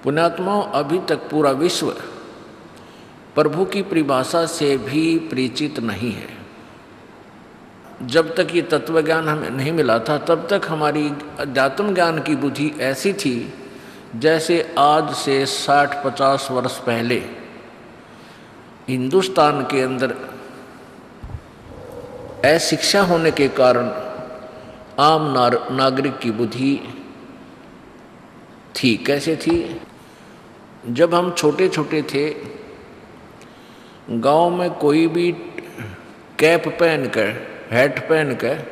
पुण्यात्माओं, अभी तक पूरा विश्व प्रभु की परिभाषा से भी परिचित नहीं है। जब तक ये तत्व ज्ञान हमें नहीं मिला था तब तक हमारी अध्यात्म ज्ञान की बुद्धि ऐसी थी जैसे आज से 60-50 वर्ष पहले हिंदुस्तान के अंदर अशिक्षा होने के कारण आम नागरिक की बुद्धि थी। कैसे थी? जब हम छोटे छोटे थे, गांव में कोई भी कैप पहन कर, हैट पहन कर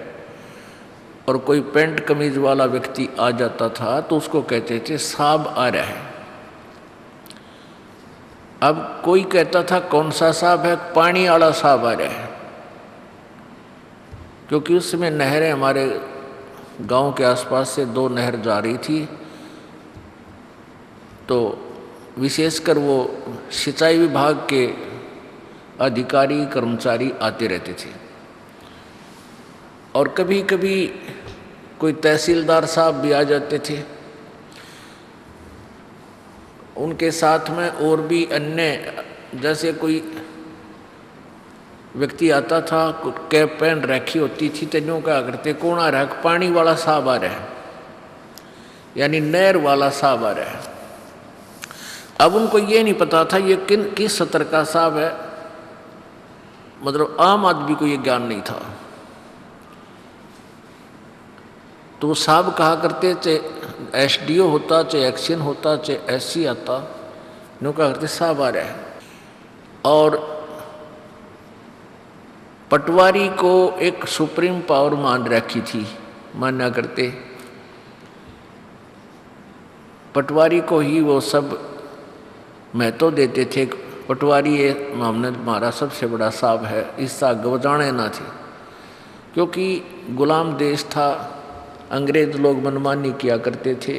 और कोई पैंट कमीज वाला व्यक्ति आ जाता था तो उसको कहते थे साहब आ रहा है। अब कोई कहता था कौन सा साहब है? पानी वाला साहब आ रहा है, क्योंकि उस समय नहरें हमारे गांव के आसपास से 2 नहर जा रही थी, तो विशेषकर वो सिंचाई विभाग के अधिकारी कर्मचारी आते रहते थे। और कभी कभी कोई तहसीलदार साहब भी आ जाते थे। उनके साथ में और भी अन्य, जैसे कोई व्यक्ति आता था, कैप पहन रखी होती थी, तेनों क्या करते, कौन आ रहा है? पानी वाला साहब आ रहा है, यानी नहर वाला साहब आ रहा है। अब उनको ये नहीं पता था ये किस सतर का साहब है, मतलब आम आदमी को ये ज्ञान नहीं था। तो साहब कहा करते, चाहे एसडीओ होता, चाहे एक्शन होता, चाहे एससी आता, नो कहा करते साहब आ रहा है। और पटवारी को एक सुप्रीम पावर मान रखी थी, माना करते पटवारी को ही वो सब महत्व देते थे। पटवारी ये मामले हमारा सबसे बड़ा साहब है, इसका गवजाने ना थे, क्योंकि गुलाम देश था, अंग्रेज लोग मनमानी किया करते थे।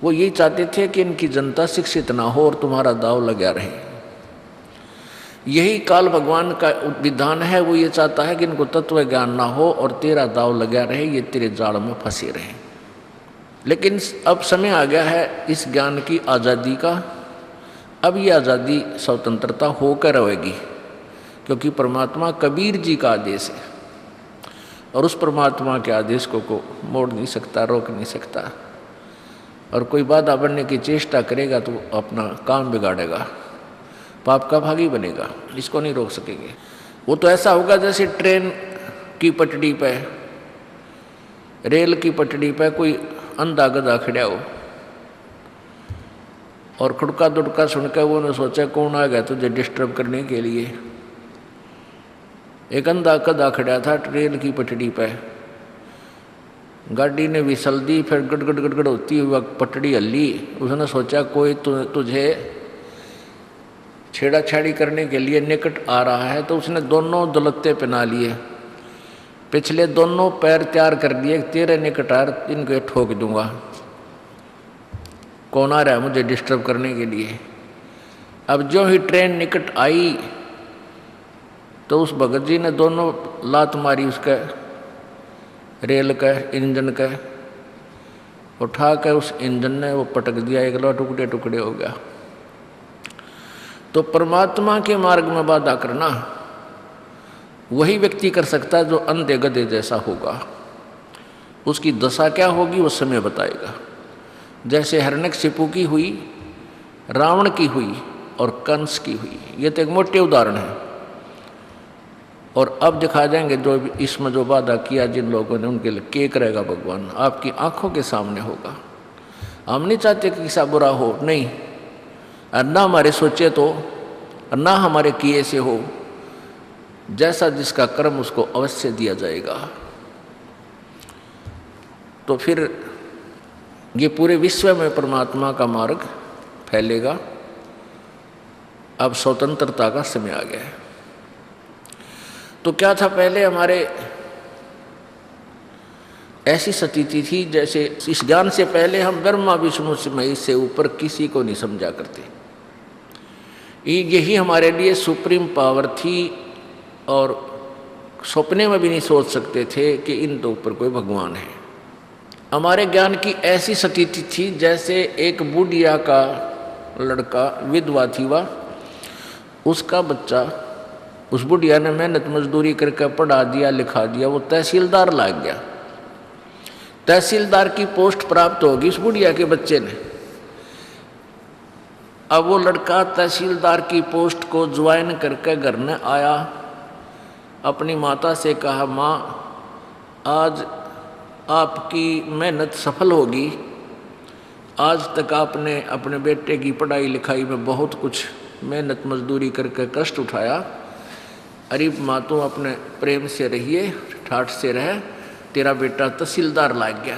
वो यही चाहते थे कि इनकी जनता शिक्षित ना हो और तुम्हारा दाव लगा रहे। यही काल भगवान का विधान है, वो ये चाहता है कि इनको तत्व ज्ञान ना हो और तेरा दाव लगा रहे, ये तेरे जाल में फंसे रहे। लेकिन अब समय आ गया है इस ज्ञान की आज़ादी का। अब ये आज़ादी स्वतंत्रता होकर रहेगी, क्योंकि परमात्मा कबीर जी का आदेश है और उस परमात्मा के आदेश को मोड़ नहीं सकता, रोक नहीं सकता। और कोई बाधा बनने की चेष्टा करेगा तो अपना काम बिगाड़ेगा, पाप का भागी बनेगा, इसको नहीं रोक सकेंगे। वो तो ऐसा होगा जैसे ट्रेन की पटड़ी पे, रेल की पटड़ी पे कोई अंधा गधा खड़ा हो और खुड़का दुड़का सुनकर वो ने सोचा कौन आ गया तुझे डिस्टर्ब करने के लिए। एक अंधा गधा खड़ा था ट्रेन की पटड़ी पे, गाड़ी ने विसल दी, फिर गड़गड़ गड़गड़ होती हुई पटड़ी हल्ली। उसने सोचा कोई तुझे छेड़ाछाड़ी करने के लिए निकट आ रहा है, तो उसने दोनों दलत्ते पहना लिए, पिछले दोनों पैर तैयार कर दिए, तेरे निकट आ इनको ठोक दूंगा, कौन आ रहा है मुझे डिस्टर्ब करने के लिए। अब जो ही ट्रेन निकट आई तो उस भगत जी ने दोनों लात मारी उसका, रेल का इंजन का, उठा कर उस इंजन ने वो पटक दिया, एक लो टुकड़े टुकड़े हो गया। तो परमात्मा के मार्ग में बाधा करना वही व्यक्ति कर सकता है जो अंधे गधे जैसा होगा। उसकी दशा क्या होगी वो समय बताएगा। जैसे हिरण्यकशिपु की हुई, रावण की हुई और कंस की हुई, ये तो एक मोटे उदाहरण है। और अब दिखा जाएंगे जो इसमें जो वादा किया जिन लोगों ने, उनके लिए के करेगा भगवान, आपकी आंखों के सामने होगा। हम नहीं चाहते कि किसा बुरा हो, नहीं, और ना हमारे सोचे तो, और ना हमारे किए से हो। जैसा जिसका कर्म उसको अवश्य दिया जाएगा। तो फिर ये पूरे विश्व में परमात्मा का मार्ग फैलेगा। अब स्वतंत्रता का समय आ गया है। तो क्या था, पहले हमारे ऐसी स्थिति थी जैसे इस ज्ञान से पहले हम ब्रह्मा विष्णु महेश से ऊपर किसी को नहीं समझा करते। यही हमारे लिए सुप्रीम पावर थी और सपने में भी नहीं सोच सकते थे कि इन तो ऊपर कोई भगवान है। हमारे ज्ञान की ऐसी स्थिति थी जैसे एक बुढ़िया का लड़का, विधवा थी वह, उसका बच्चा उस बुढ़िया ने मेहनत मजदूरी करके पढ़ा दिया, लिखा दिया, वो तहसीलदार लाग गया। तहसीलदार की पोस्ट प्राप्त होगी उस बुढ़िया के बच्चे ने। अब वो लड़का तहसीलदार की पोस्ट को ज्वाइन करके घर में आया, अपनी माता से कहा, माँ आज आपकी मेहनत सफल होगी, आज तक आपने अपने बेटे की पढ़ाई लिखाई में बहुत कुछ मेहनत मजदूरी करके कष्ट उठाया। अरे माँ तू अपने प्रेम से रहिए, ठाठ से रहे, तेरा बेटा तहसीलदार लाग गया।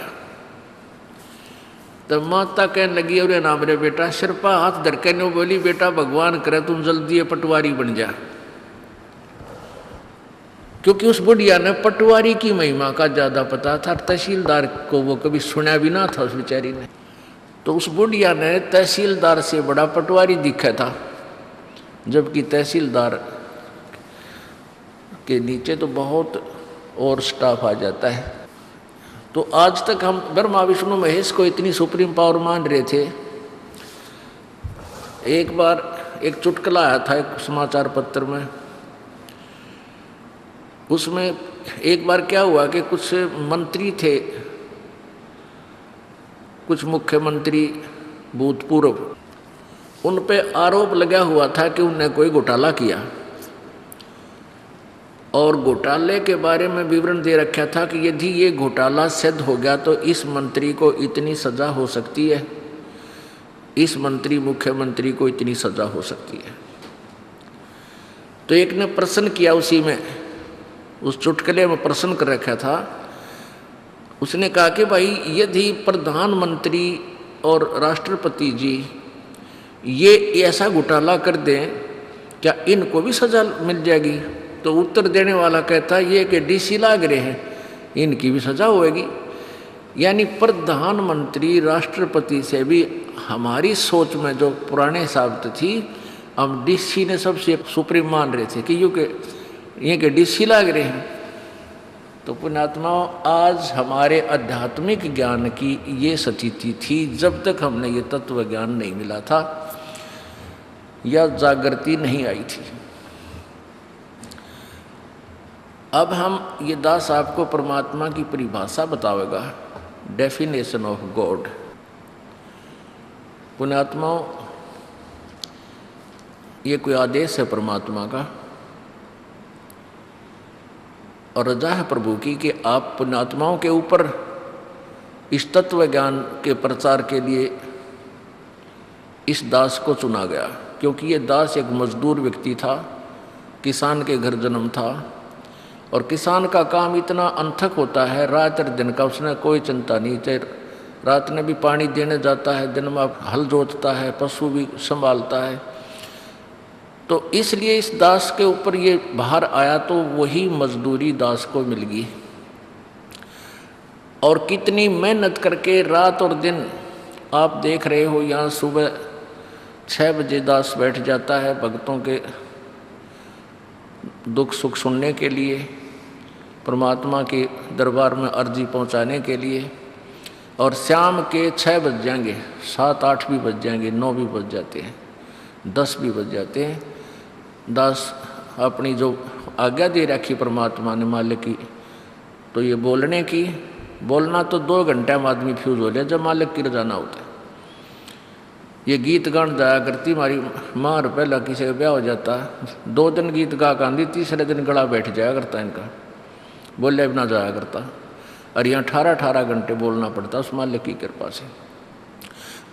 तब माता कहने लगी, अरे ना मेरे बेटा, सिर पर हाथ धर के नहीं बोली, बेटा भगवान करे तुम जल्दी पटवारी बन जा। क्योंकि उस बुढ़िया ने पटवारी की महिमा का ज्यादा पता था, तहसीलदार को वो कभी सुना भी ना था उस बेचारी ने। तो उस बुढ़िया ने तहसीलदार से बड़ा पटवारी दिखा था, जबकि तहसीलदार के नीचे तो बहुत और स्टाफ आ जाता है। तो आज तक हम ब्रह्मा विष्णु महेश को इतनी सुप्रीम पावर मान रहे थे। एक बार एक चुटकुला आया था एक समाचार पत्र में, उसमें एक बार क्या हुआ कि कुछ मंत्री थे, कुछ मुख्यमंत्री भूतपूर्व, उन पे आरोप लगा हुआ था कि उनने कोई घोटाला किया, और घोटाले के बारे में विवरण दे रखा था कि यदि ये घोटाला सिद्ध हो गया तो इस मंत्री को इतनी सजा हो सकती है, इस मंत्री मुख्यमंत्री को इतनी सजा हो सकती है। तो एक ने प्रश्न किया, उसी में उस चुटकुले में प्रश्न कर रखा था, उसने कहा कि भाई यदि प्रधानमंत्री और राष्ट्रपति जी ये ऐसा घोटाला कर दें, क्या इनको भी सजा मिल जाएगी? तो उत्तर देने वाला कहता है, ये कि डीसी लाग रहे हैं, इनकी भी सजा होगी। यानी प्रधानमंत्री राष्ट्रपति से भी हमारी सोच में जो पुराने शब्द थी, हम डीसी ने सबसे सुप्रीम मान रहे थे कि ये के डीसी लाग रहे हैं। तो पुण्यात्माओं, आज हमारे आध्यात्मिक ज्ञान की ये स्थिति थी जब तक हमने ये तत्व ज्ञान नहीं मिला था या जागृति नहीं आई थी। अब हम ये दास आपको परमात्मा की परिभाषा बतावेगा, डेफिनेशन ऑफ गॉड। पुण्यात्माओं, ये कोई आदेश है परमात्मा का और रजा है प्रभु की कि आप पुण्यात्माओं के ऊपर इस तत्व ज्ञान के प्रचार के लिए इस दास को चुना गया। क्योंकि ये दास एक मजदूर व्यक्ति था, किसान के घर जन्म था, और किसान का काम इतना अनथक होता है, रात और दिन का उसने कोई चिंता नहीं। चाहे रात में भी पानी देने जाता है, दिन में हल जोतता है, पशु भी संभालता है। तो इसलिए इस दास के ऊपर ये भार आया, तो वही मजदूरी दास को मिल गई। और कितनी मेहनत करके रात और दिन आप देख रहे हो, यहाँ सुबह 6 बजे दास बैठ जाता है भक्तों के दुख सुख सुनने के लिए, परमात्मा के दरबार में अर्जी पहुंचाने के लिए, और शाम के 6 बज जाएंगे, 7 8 भी बज जाएंगे, 9 भी बज जाते हैं, 10 भी बज जाते हैं। दास अपनी जो आज्ञा दे रखी परमात्मा ने मालिक की, तो ये बोलना तो 2 घंटे में आदमी फ्यूज हो जाए जब मालिक की रजा ना होता है। ये गीत गान जाया करती हमारी माँ, और पहला किसी का ब्याह हो जाता, 2 दिन गीत गा गांधी, तीसरे दिन गला बैठ जाया करता इनका, बोले भी ना जाया करता। और यहाँ 18 घंटे बोलना पड़ता उस मालिक की कृपा से।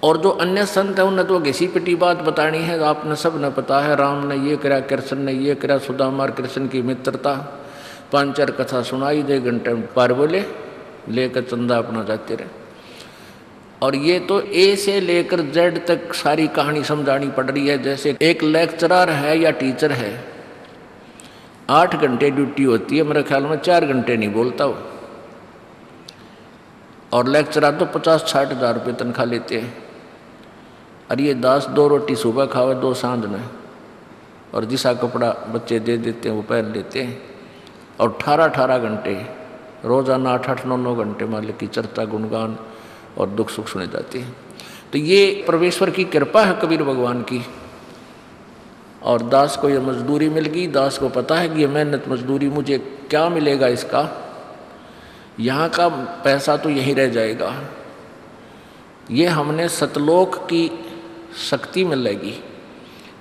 और जो अन्य संत हैं उन्हें तो घिसी पिटी बात बतानी है, आपने सब ने पता है, राम ने ये करा, कृष्ण ने ये करा, सुदामा और कृष्ण की मित्रता, 5-4 कथा सुनाई, 2 घंटे पार बोले, लेकर चंदा अपना जाते रहे। और ये तो ए से लेकर जेड तक सारी कहानी समझानी पड़ रही है। जैसे एक लेक्चरर है या टीचर है, 8 घंटे ड्यूटी होती है, मेरे ख्याल में 4 घंटे नहीं बोलता वो, और लेक्चरर तो 50-60 हज़ार रुपये तनख्वाह लेते हैं। और ये दास 2 रोटी सुबह खावे, 2 सांझ में, और जिसा कपड़ा बच्चे दे देते हैं वो पहन लेते हैं, और 18 घंटे रोजाना 8-9 घंटे मालिक की चर्चा गुणगान और दुख सुख सुने जाते हैं। तो ये परमेश्वर की कृपा है कबीर भगवान की। और दास को ये मजदूरी मिल गई, दास को पता है कि ये मेहनत मजदूरी मुझे क्या मिलेगा इसका, यहाँ का पैसा तो यहीं रह जाएगा, ये हमने सतलोक की शक्ति मिलेगी,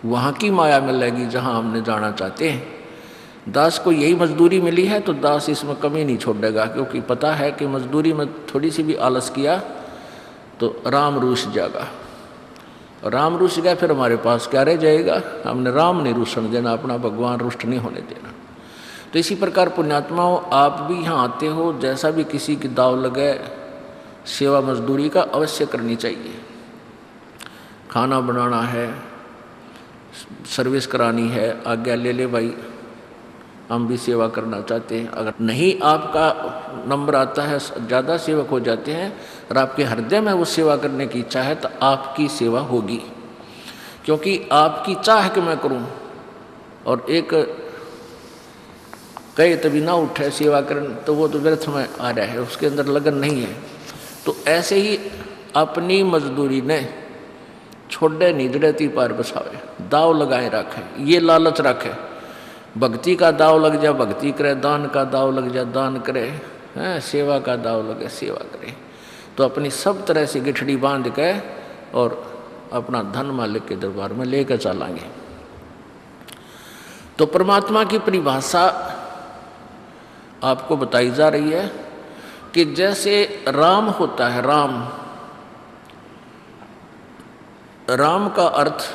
वहाँ की माया मिलेगी जहाँ हमने जाना चाहते हैं। दास को यही मजदूरी मिली है तो दास इसमें कमी नहीं छोड़ेगा, क्योंकि पता है कि मजदूरी में थोड़ी सी भी आलस किया तो राम रूठ जाएगा, और राम रूठ गया फिर हमारे पास क्या रह जाएगा। हमने राम नहीं रूठने देना, अपना भगवान रुष्ट नहीं होने देना। तो इसी प्रकार पुण्यात्माओं, आप भी यहाँ आते हो, जैसा भी किसी की दाव लगे सेवा मजदूरी का अवश्य करनी चाहिए। खाना बनाना है, सर्विस करानी है, आज्ञा ले ले भाई, हम भी सेवा करना चाहते हैं। अगर नहीं आपका नंबर आता है, ज़्यादा सेवक हो जाते हैं और आपके हृदय में वो सेवा करने की इच्छा है तो आपकी सेवा होगी, क्योंकि आपकी चाह है कि मैं करूं, और एक कहे तभी ना उठे सेवा करने तो वो तो व्यर्थ में आ रहा है, उसके अंदर लगन नहीं है। तो ऐसे ही अपनी मजदूरी ने छोड़े निजड़ती पार बसावे, दाव लगाए रखे, ये लालच रखे, भक्ति का दाव लग जा भक्ति करे, दान का दाव लग जा दान करे, सेवा का दाव लगे सेवा करे। तो अपनी सब तरह से गिठड़ी बांध के और अपना धन मालिक के दरबार में लेकर चलाएंगे। तो परमात्मा की परिभाषा आपको बताई जा रही है कि जैसे राम होता है, राम का अर्थ,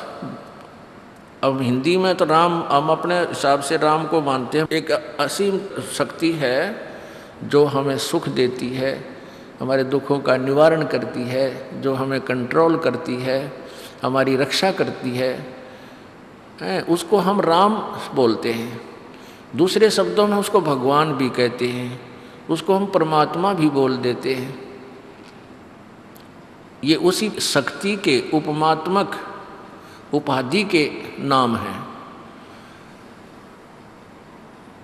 अब हिंदी में तो राम हम अपने हिसाब से राम को मानते हैं, एक असीम शक्ति है जो हमें सुख देती है, हमारे दुखों का निवारण करती है, जो हमें कंट्रोल करती है, हमारी रक्षा करती है, उसको हम राम बोलते हैं। दूसरे शब्दों में उसको भगवान भी कहते हैं, उसको हम परमात्मा भी बोल देते हैं। ये उसी शक्ति के उपमात्मक उपाधि के नाम हैं,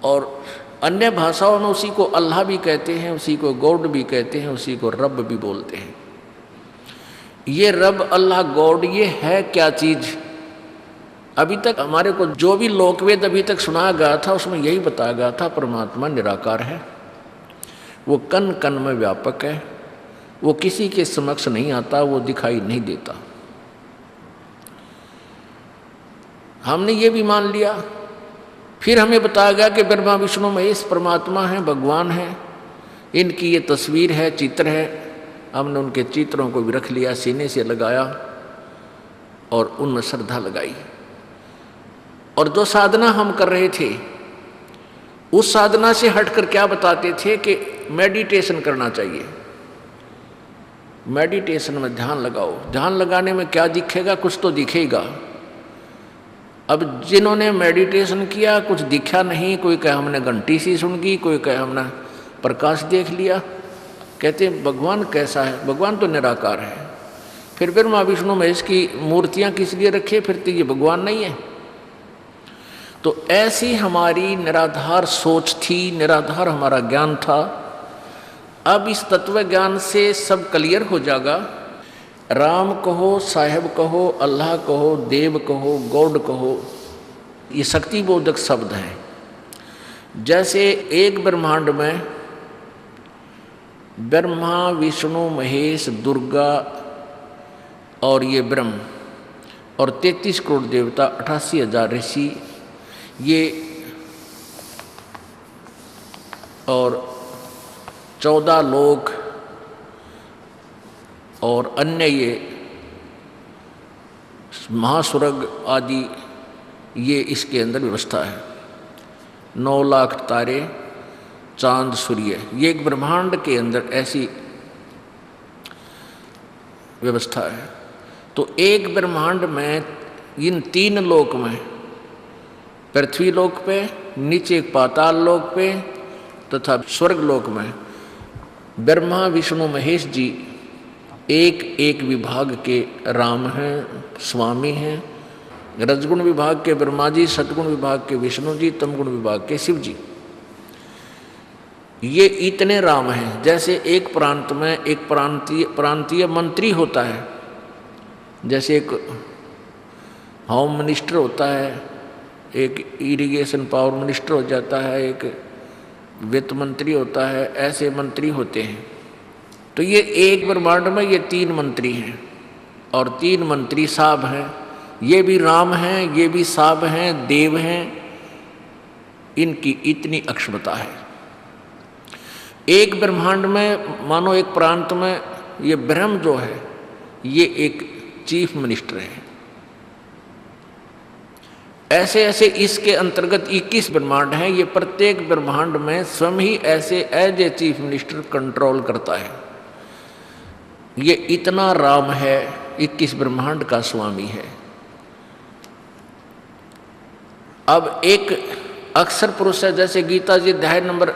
और अन्य भाषाओं में उसी को अल्लाह भी कहते हैं, उसी को गॉड भी कहते हैं, उसी को रब भी बोलते हैं। ये रब, अल्लाह, गॉड, ये है क्या चीज़? अभी तक हमारे को जो भी लोकवेद अभी तक सुनाया गया था उसमें यही बताया गया था, परमात्मा निराकार है, वो कण कण में व्यापक है, वो किसी के समक्ष नहीं आता, वो दिखाई नहीं देता। हमने ये भी मान लिया। फिर हमें बताया गया कि ब्रह्मा विष्णु महेश परमात्मा है, भगवान है, इनकी ये तस्वीर है, चित्र है। हमने उनके चित्रों को भी रख लिया, सीने से लगाया और उनमें श्रद्धा लगाई। और जो साधना हम कर रहे थे उस साधना से हटकर क्या बताते थे कि मेडिटेशन करना चाहिए। मेडिटेशन में ध्यान लगाओ, ध्यान लगाने में क्या दिखेगा? कुछ तो दिखेगा। अब जिन्होंने मेडिटेशन किया कुछ दिखा नहीं, कोई कहे हमने घंटी सी सुन गई, कोई कहे हमने प्रकाश देख लिया, कहते भगवान कैसा है? भगवान तो निराकार है। फिर ब्रह्मा विष्णु महेश की मूर्तियां किस लिए रखे? फिर तो ये भगवान नहीं है। तो ऐसी हमारी निराधार सोच थी, निराधार हमारा ज्ञान था। अब इस तत्व ज्ञान से सब क्लियर हो जाएगा। राम कहो, साहेब कहो, अल्लाह कहो, देव कहो, गॉड कहो, ये शक्तिबोधक शब्द हैं। जैसे एक ब्रह्मांड में ब्रह्मा विष्णु महेश दुर्गा और ये ब्रह्म और 33 करोड़ देवता, 88,000 ऋषि, ये और 14 लोक और अन्य ये महास्वर्ग आदि, ये इसके अंदर व्यवस्था है। 9 लाख तारे, चांद, सूर्य, ये एक ब्रह्मांड के अंदर ऐसी व्यवस्था है। तो एक ब्रह्मांड में इन 3 लोक में, पृथ्वी लोक पे, नीचे पाताल लोक पे तथा स्वर्ग लोक में ब्रह्मा विष्णु महेश जी एक एक विभाग के राम हैं, स्वामी हैं। रजगुण विभाग के ब्रह्मा जी, सतगुण विभाग के विष्णु जी, तमगुण विभाग के शिव जी। ये इतने राम हैं। जैसे एक प्रांत में एक प्रांतीय मंत्री होता है, जैसे एक होम मिनिस्टर होता है, एक इरिगेशन पावर मिनिस्टर हो जाता है, एक वित्त मंत्री होता है, ऐसे मंत्री होते हैं। तो ये एक ब्रह्मांड में ये 3 मंत्री हैं और 3 मंत्री साहब हैं। ये भी राम हैं, ये भी साहब हैं, देव हैं। इनकी इतनी अक्षमता है। एक ब्रह्मांड में मानो एक प्रांत में ये ब्रह्म जो है ये एक चीफ मिनिस्टर है। ऐसे ऐसे इसके अंतर्गत 21 ब्रह्मांड हैं। ये प्रत्येक ब्रह्मांड में स्वयं ही ऐसे as a chief minister control करता है। ये इतना राम है, 21 ब्रह्मांड का स्वामी है। अब एक अक्षर पुरुष है, जैसे गीता जी अध्याय नंबर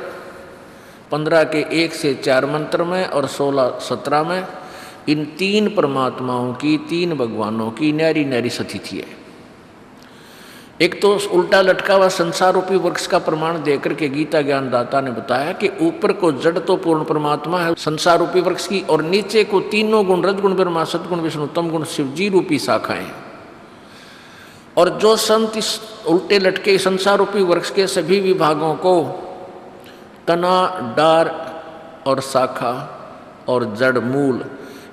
15 के 1 से 4 मंत्र में और 16-17 में इन 3 परमात्माओं की, 3 भगवानों की न्यारी न्यारी स्थिति है। एक तो उल्टा लटका हुआ संसार रूपी वृक्ष का प्रमाण देकर के गीता ज्ञानदाता ने बताया कि ऊपर को जड़ तो पूर्ण परमात्मा है संसार रूपी वृक्ष की, और नीचे को तीनों गुण रजगुण ब्रह्मा सतगुण विष्णु तम गुण शिवजी रूपी शाखाएं। और जो संत इस उल्टे लटके संसार रूपी वृक्ष के सभी विभागों को तना, डार और शाखा और जड़ मूल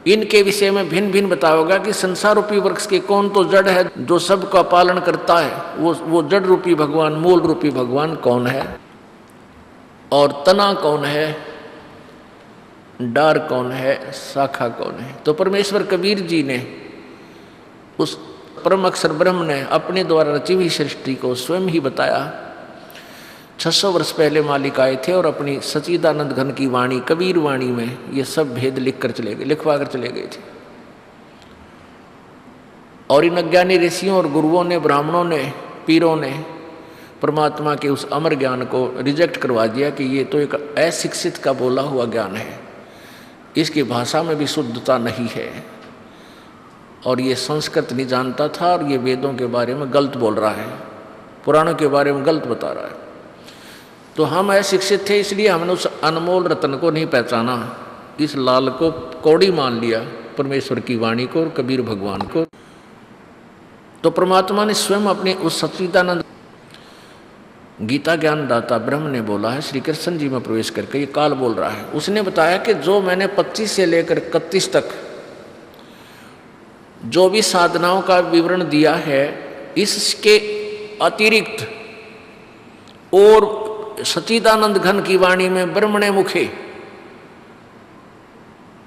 इनके विषय में भिन्न भिन्न बताओगा कि संसार रूपी वृक्ष के कौन तो जड़ है जो सबका पालन करता है, वो जड़ रूपी भगवान, मूल रूपी भगवान कौन है, और तना कौन है, डार कौन है, शाखा कौन है। तो परमेश्वर कबीर जी ने उस परम अक्षर ब्रह्म ने अपने द्वारा रची हुई सृष्टि को स्वयं ही बताया। 600 वर्ष पहले मालिक आए थे और अपनी सच्चिदानंद घन की वाणी कबीर वाणी में ये सब भेद लिखवा कर चले गए थे। और इन अज्ञानी ऋषियों और गुरुओं ने, ब्राह्मणों ने, पीरों ने परमात्मा के उस अमर ज्ञान को रिजेक्ट करवा दिया कि ये तो एक अशिक्षित का बोला हुआ ज्ञान है, इसकी भाषा में भी शुद्धता नहीं है, और ये संस्कृत नहीं जानता था, और ये वेदों के बारे में गलत बोल रहा है, पुराणों के बारे में गलत बता रहा है। तो हम अशिक्षित थे, इसलिए हमने उस अनमोल रत्न को नहीं पहचाना, इस लाल को कौड़ी मान लिया, परमेश्वर की वाणी को और कबीर भगवान को। तो परमात्मा ने स्वयं अपने उस सच्चिदानंद गीता ज्ञान दाता ब्रह्म ने बोला है, श्री कृष्ण जी में प्रवेश करके ये काल बोल रहा है। उसने बताया कि जो मैंने 25 से लेकर 31 तक जो भी साधनाओं का विवरण दिया है, इसके अतिरिक्त और सच्चिदानंद घन की वाणी में ब्रह्मणे मुखे,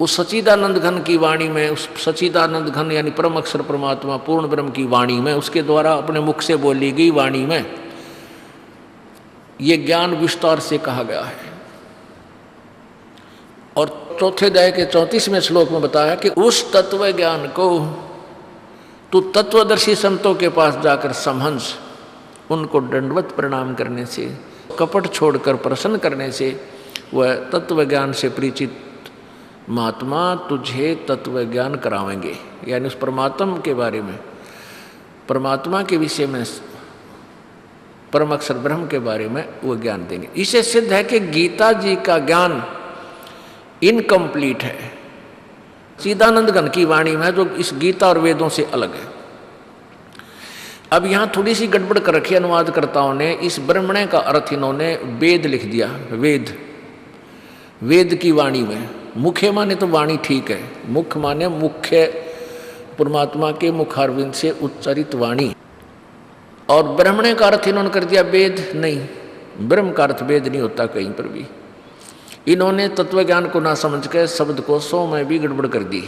उस सच्चिदानंद घन की वाणी में, उस सच्चिदानंद घन यानी परम अक्षर परमात्मा पूर्ण ब्रह्म की वाणी में, उसके द्वारा अपने मुख से बोली गई वाणी में ये ज्ञान विस्तार से कहा गया है। और चौथे अध्याय के 34वें श्लोक में बताया कि उस तत्व ज्ञान को तू तत्वदर्शी संतों के पास जाकर समझ, उनको दंडवत प्रणाम करने से, कपट छोड़कर प्रसन्न करने से वह तत्व ज्ञान से परिचित महात्मा तुझे तत्व ज्ञान करावेंगे। यानी उस परमात्मा के बारे में, परमात्मा के विषय में, परम अक्षर ब्रह्म के बारे में वो ज्ञान देंगे। इसे सिद्ध है कि गीता जी का ज्ञान इनकम्प्लीट है, सच्चिदानंद घन की वाणी में, जो इस गीता और वेदों से अलग है। अब यहाँ थोड़ी सी गड़बड़ कर रखी अनुवादकर्ताओं ने, इस ब्रह्मणे का अर्थ इन्होंने वेद लिख दिया। वेद की वाणी में, मुख्य माने तो वाणी ठीक है, मुख्य माने मुख्य परमात्मा के मुखारविंद से उच्चारित वाणी, और ब्रह्मणे का अर्थ इन्होंने कर दिया वेद। नहीं, ब्रह्म का अर्थ वेद नहीं होता कहीं पर भी। इन्होंने तत्व ज्ञान को ना समझ के शब्द कोशों में भी गड़बड़ कर दी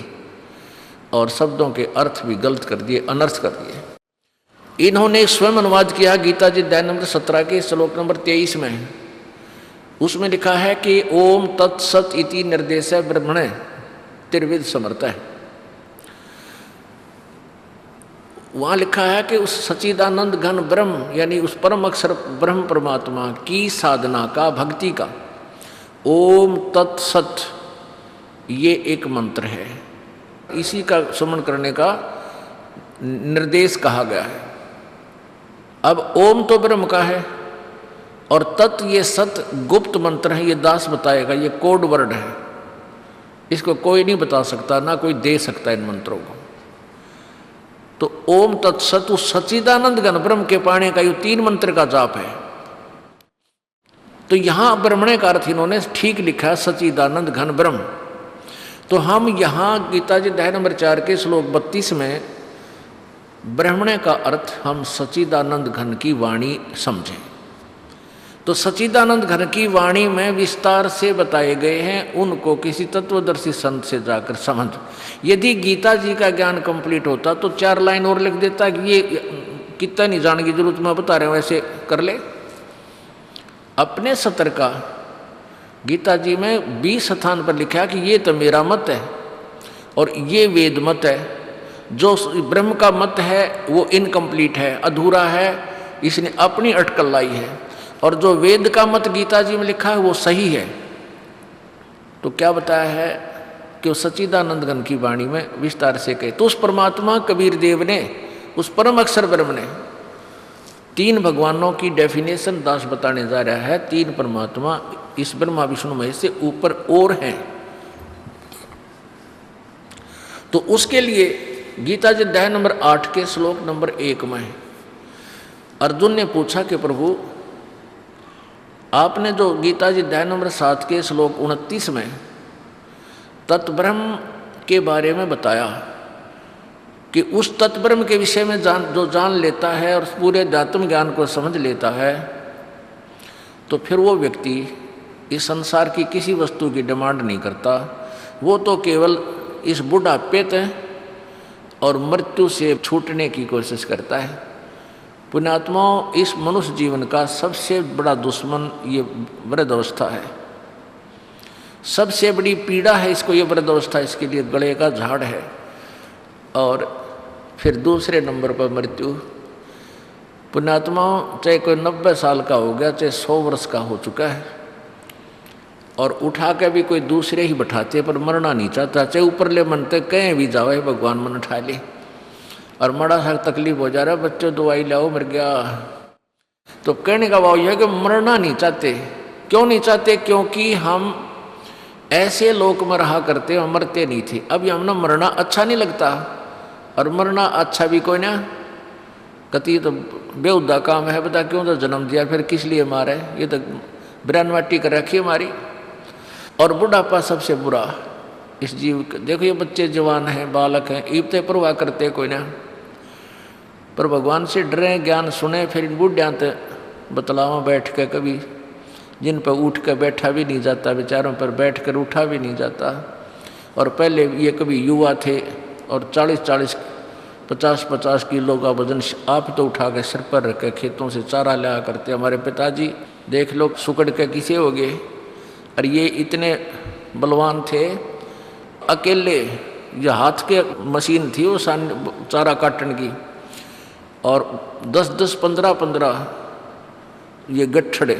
और शब्दों के अर्थ भी गलत कर दिए, अनर्थ कर दिए। इन्होंने स्वयं अनुवाद किया गीता जी अध्याय नंबर 17 के श्लोक नंबर 23 में। उसमें लिखा है कि ओम तत्सत इति निर्देश ब्रह्मणे त्रिविध समर्थ है। वहाँ लिखा है कि उस सच्चिदानंद घन ब्रह्म यानी उस परम अक्षर ब्रह्म परमात्मा की साधना का, भक्ति का ओम तत्सत ये एक मंत्र है, इसी का सुमन करने का निर्देश कहा गया है। अब ओम तो ब्रह्म का है और तत् ये सत गुप्त मंत्र है, ये दास बताएगा, ये कोड वर्ड है, इसको कोई नहीं बता सकता, ना कोई दे सकता इन मंत्रों को। तो ओम तत्सत उस सच्चिदानंद घन ब्रह्म के पाने का ये 3 मंत्र का जाप है। तो यहां ब्रह्मणे का अर्थ इन्होंने ठीक लिखा है, सच्चिदानंद घन ब्रह्म। तो हम यहां गीता जी अध्याय नंबर 4 के श्लोक 32 में ब्रह्मणे का अर्थ हम सच्चिदानंद घन की वाणी समझें। तो सच्चिदानंद घन की वाणी में विस्तार से बताए गए हैं, उनको किसी तत्वदर्शी संत से जाकर समझ। यदि गीता जी का ज्ञान कंप्लीट होता तो 4 लाइन और लिख देता कि ये कितना नहीं जानने की जरूरत, मैं बता रहा हूं ऐसे कर ले। अपने सत्र का गीता जी में 20 स्थान पर लिखा कि ये तो मेरा मत है और ये वेद मत है। जो ब्रह्म का मत है वो इनकम्प्लीट है, अधूरा है, इसने अपनी अटकल लाई है। और जो वेद का मत गीता जी में लिखा है वो सही है। तो क्या बताया है कि वो सच्चिदानंद घन की वाणी में विस्तार से कहे। तो उस परमात्मा कबीर देव ने, उस परम अक्षर ब्रह्म ने 3 भगवानों की डेफिनेशन दास बताने जा रहा है। 3 परमात्मा इस ब्रह्मा विष्णु महेश से ऊपर और हैं। तो उसके लिए गीता जी अध्याय नंबर 8 के श्लोक नंबर 1 में अर्जुन ने पूछा कि प्रभु आपने जो गीता जी अध्याय नंबर 7 के श्लोक 29 में तत्ब्रह्म के बारे में बताया कि उस तत्ब्रह्म के विषय में जो जान लेता है और पूरे अध्यात्म ज्ञान को समझ लेता है, तो फिर वो व्यक्ति इस संसार की किसी वस्तु की डिमांड नहीं करता। वो तो केवल इस बुढ़ापे तक और मृत्यु से छूटने की कोशिश करता है। पुण्यात्माओं, इस मनुष्य जीवन का सबसे बड़ा दुश्मन ये वृद्धावस्था है। सबसे बड़ी पीड़ा है इसको ये वृद्धावस्था, इसके लिए गले का झाड़ है। और फिर दूसरे नंबर पर मृत्यु। पुण्यात्माओं, चाहे कोई 90 साल का हो गया, चाहे 100 वर्ष का हो चुका है, और उठा के भी कोई दूसरे ही बैठाते पर मरना नहीं चाहता। चाहे ऊपर ले मनते कहीं भी जाओ भगवान मन उठा ले, और बड़ा सा तकलीफ हो जा रहा है, बच्चों दवाई लाओ मर गया। तो कहने का भाव यह है कि मरना नहीं चाहते। क्यों नहीं चाहते? क्योंकि हम ऐसे लोक में रहा करते हैं, मरते नहीं थे। अभी हमने मरना अच्छा नहीं लगता, और मरना अच्छा भी कोई ना कति तो बेहुदा काम है। बता क्यों तो जन्म दिया, फिर किस लिए मारे? ये तो बिरानवाटी कर रखी है हमारी। और बुढ़ापा सबसे बुरा इस जीव का। देखो ये बच्चे जवान हैं, बालक हैं, ईब तो परवाह करते कोई ना, पर भगवान से डरे, ज्ञान सुने, फिर इन बुढ़िया तो बतलावा बैठ के, कभी जिन पर उठ कर बैठा भी नहीं जाता, बेचारों पर बैठ कर उठा भी नहीं जाता। और पहले ये कभी युवा थे और 40-40, 50-50 किलो का वजन आप तो उठा के सिर पर रख के खेतों से चारा लाया करते। हमारे पिताजी देख लो सुकड़ के किसे हो गए, और ये इतने बलवान थे, अकेले ये हाथ के मशीन थी वो चारा काटने की, और 10-10, 15-15 ये गट्ठड़े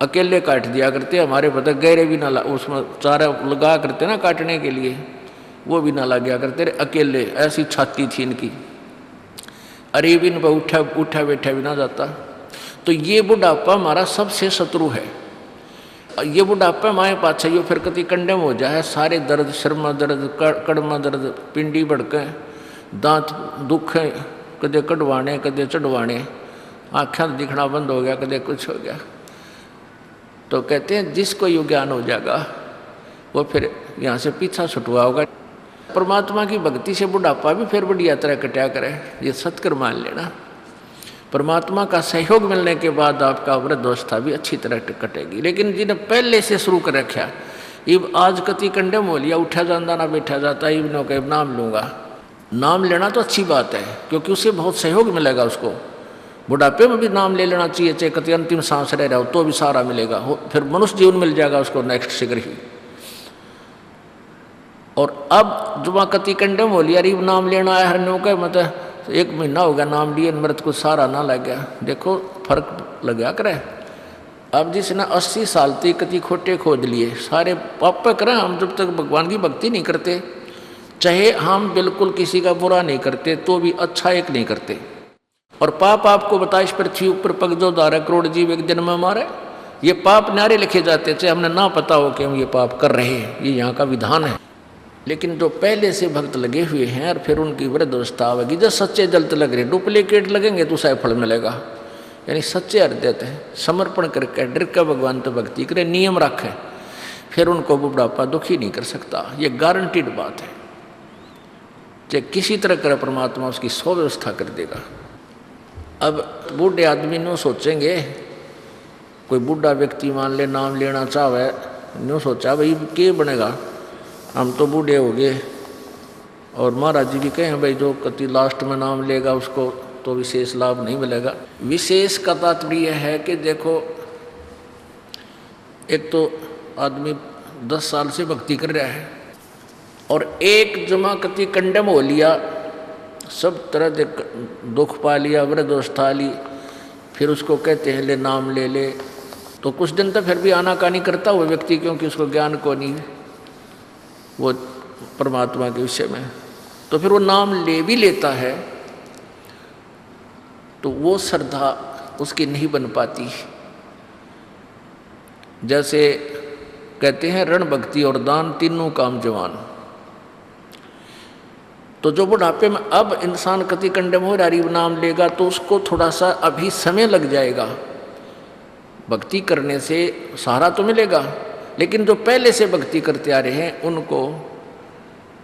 अकेले काट दिया करते। हमारे पता गहरे भी ना उसमें चारा लगा करते ना काटने के लिए, वो भी ना लगा करते रहे अकेले। ऐसी छाती थी इनकी, अरे भी इन पर उठा बैठा भी ना जाता। तो ये बुढ़ापा हमारा सबसे शत्रु है। ये बुढ़ापा हमारे पाछे यो फिर कति कंडेम हो जाए, सारे दर्द, सिर में दर्द, कड़मा दर्द, पिंडी भड़के, दांत दुख है, कदे कटवाने कदे चढ़वाने, आँखें दिखना बंद हो गया, कदे कुछ हो गया। तो कहते हैं जिसको यो ज्ञान हो जाएगा वो फिर यहाँ से पीछा छुटवा होगा। परमात्मा की भक्ति से बुढ़ापा भी फिर बढ़िया तरह कटा करे, ये सत्कर मान लेना। परमात्मा का सहयोग मिलने के बाद आपका वृद्धावस्था भी अच्छी तरह कटेगी। लेकिन जिन्हें पहले से शुरू कर रखा, इब आज कति कंडम हो लिया, उठा जाता ना बैठा जाता, इब नो के नाम लूँगा। नाम लेना तो अच्छी बात है, क्योंकि उससे बहुत सहयोग मिलेगा उसको। बुढ़ापे में भी नाम ले लेना चाहिए, चाहे कति अंतिम सांस रह रहा हो तो भी सारा मिलेगा, फिर मनुष्य जीवन मिल जाएगा उसको नेक्स्ट शीघ्र ही। और अब जुमा कति कंडम हो लिया, इब नाम लेना है हर नो का, मतलब 1 महीना हो गया नाम लिए, मृत को सारा ना लग गया। देखो फर्क लगा करे। अब जिसने 80 साल तक कति खोटे खोद लिए, सारे पाप करें हम, जब तक भगवान की भक्ति नहीं करते, चाहे हम बिल्कुल किसी का बुरा नहीं करते तो भी अच्छा एक नहीं करते। और पाप आपको बता, इस पृथ्वी ऊपर पग जो 12 करोड़ जीव एक दिन में मारे, ये पाप नारे लिखे जाते, चाहे हमने ना पता हो कि हम ये पाप कर रहे हैं, ये यहाँ का विधान है। लेकिन जो पहले से भक्त लगे हुए हैं और फिर उनकी वृद्धावस्था आवेगी, जब सच्चे जल लग रहे, डुप्लीकेट लगेंगे तो शायद फल मिलेगा। यानी सच्चे हृदय थे समर्पण करके डर का भगवान तो भक्ति करे, नियम रखे, फिर उनको बुढ़ापा दुखी नहीं कर सकता। ये गारंटीड बात है। चाहे किसी तरह करे परमात्मा उसकी सौ व्यवस्था कर देगा। अब बूढ़े आदमी नो सोचेंगे, कोई बूढ़ा व्यक्ति मान ले नाम लेना चाहे, नो सोचा भाई क्या बनेगा, हम तो बूढ़े हो गए। और महाराज जी भी कहें भाई जो कति लास्ट में नाम लेगा उसको तो विशेष लाभ नहीं मिलेगा। विशेष का तात्पर्य है कि देखो, एक तो आदमी 10 साल से भक्ति कर रहा है और एक जमा कति कंडम हो लिया, सब तरह के दुख पा लिया, वृद्धावस्था ली, फिर उसको कहते हैं ले नाम ले ले, तो कुछ दिन तक फिर भी आनाकानी करता हुआ व्यक्ति, क्योंकि उसको ज्ञान को नहीं वो परमात्मा के विषय में, तो फिर वो नाम ले भी लेता है तो वो श्रद्धा उसकी नहीं बन पाती। जैसे कहते हैं रण भक्ति और दान तीनों काम जवान। तो जो बुढ़ापे में अब इंसान कति कंडम हो रहा नाम लेगा तो उसको थोड़ा सा अभी समय लग जाएगा, भक्ति करने से सहारा तो मिलेगा, लेकिन जो पहले से भक्ति करते आ रहे हैं उनको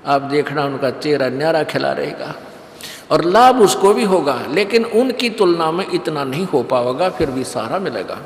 आप देखना उनका चेहरा न्यारा खिला रहेगा और लाभ उसको भी होगा, लेकिन उनकी तुलना में इतना नहीं हो पाएगा, फिर भी सहारा मिलेगा।